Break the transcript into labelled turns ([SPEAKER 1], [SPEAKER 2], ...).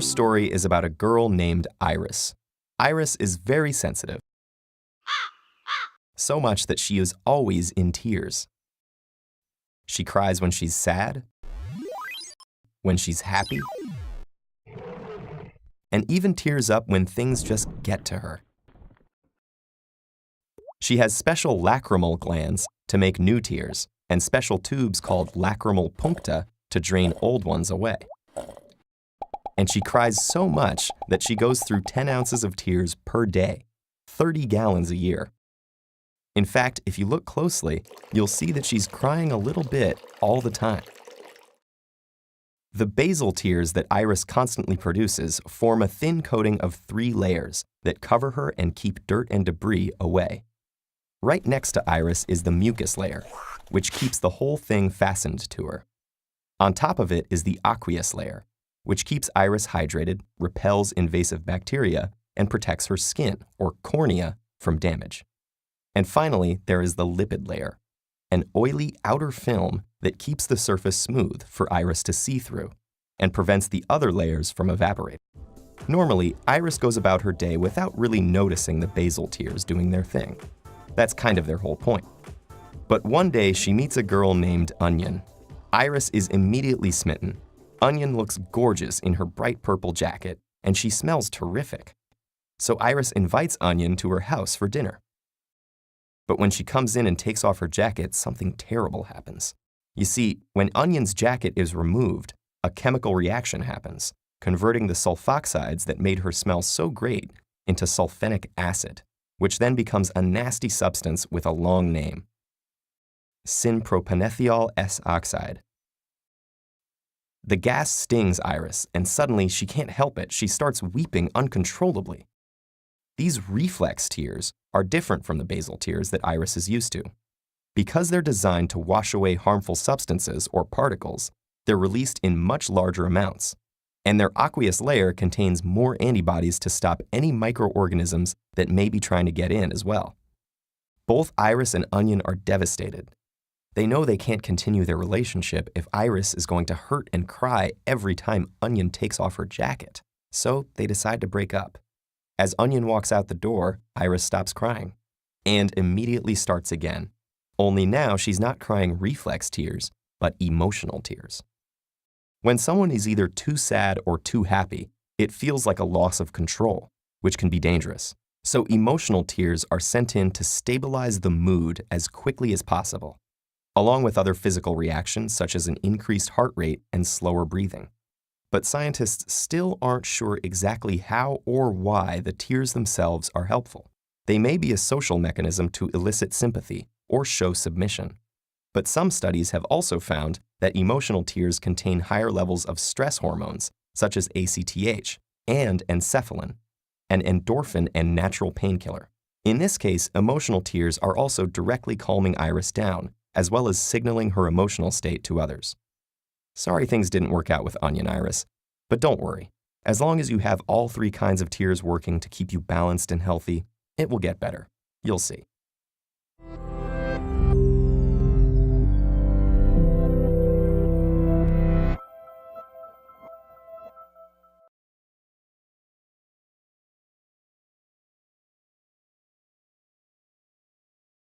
[SPEAKER 1] Our story is about a girl named Iris. Iris is very sensitive, so much that she is always in tears. She cries when she's sad, when she's happy, and even tears up when things just get to her. She has special lacrimal glands to make new tears and special tubes called lacrimal puncta to drain old ones away. And she cries so much that she goes through 10 ounces of tears per day, 30 gallons a year. In fact, if you look closely, you'll see that she's crying a little bit all the time. The basal tears that Iris constantly produces form a thin coating of 3 layers that cover her and keep dirt and debris away. Right next to Iris is the mucus layer, which keeps the whole thing fastened to her. On top of it is the aqueous layer, which keeps Iris hydrated, repels invasive bacteria, and protects her skin, or cornea, from damage. And finally, there is the lipid layer, an oily outer film that keeps the surface smooth for Iris to see through and prevents the other layers from evaporating. Normally, Iris goes about her day without really noticing the basal tears doing their thing. That's kind of their whole point. But one day, she meets a girl named Onion. Iris is immediately smitten. Onion looks gorgeous in her bright purple jacket, and she smells terrific. So Iris invites Onion to her house for dinner. But when she comes in and takes off her jacket, something terrible happens. You see, when Onion's jacket is removed, a chemical reaction happens, converting the sulfoxides that made her smell so great into sulfenic acid, which then becomes a nasty substance with a long name: synpropanethiol S-oxide. The gas stings Iris, and suddenly she can't help it. She starts weeping uncontrollably. These reflex tears are different from the basal tears that Iris is used to. Because they're designed to wash away harmful substances or particles, they're released in much larger amounts. And their aqueous layer contains more antibodies to stop any microorganisms that may be trying to get in as well. Both Iris and Onion are devastated. They know they can't continue their relationship if Iris is going to hurt and cry every time Onion takes off her jacket, so they decide to break up. As Onion walks out the door, Iris stops crying and immediately starts again. Only now she's not crying reflex tears, but emotional tears. When someone is either too sad or too happy, it feels like a loss of control, which can be dangerous. So emotional tears are sent in to stabilize the mood as quickly as possible, along with other physical reactions such as an increased heart rate and slower breathing. But scientists still aren't sure exactly how or why the tears themselves are helpful. They may be a social mechanism to elicit sympathy or show submission. But some studies have also found that emotional tears contain higher levels of stress hormones, such as ACTH and enkephalin, an endorphin and natural painkiller. In this case, emotional tears are also directly calming Iris down, as well as signaling her emotional state to others. Sorry things didn't work out with Onion, Iris, but don't worry. As long as you have all 3 kinds of tears working to keep you balanced and healthy, it will get better. You'll see.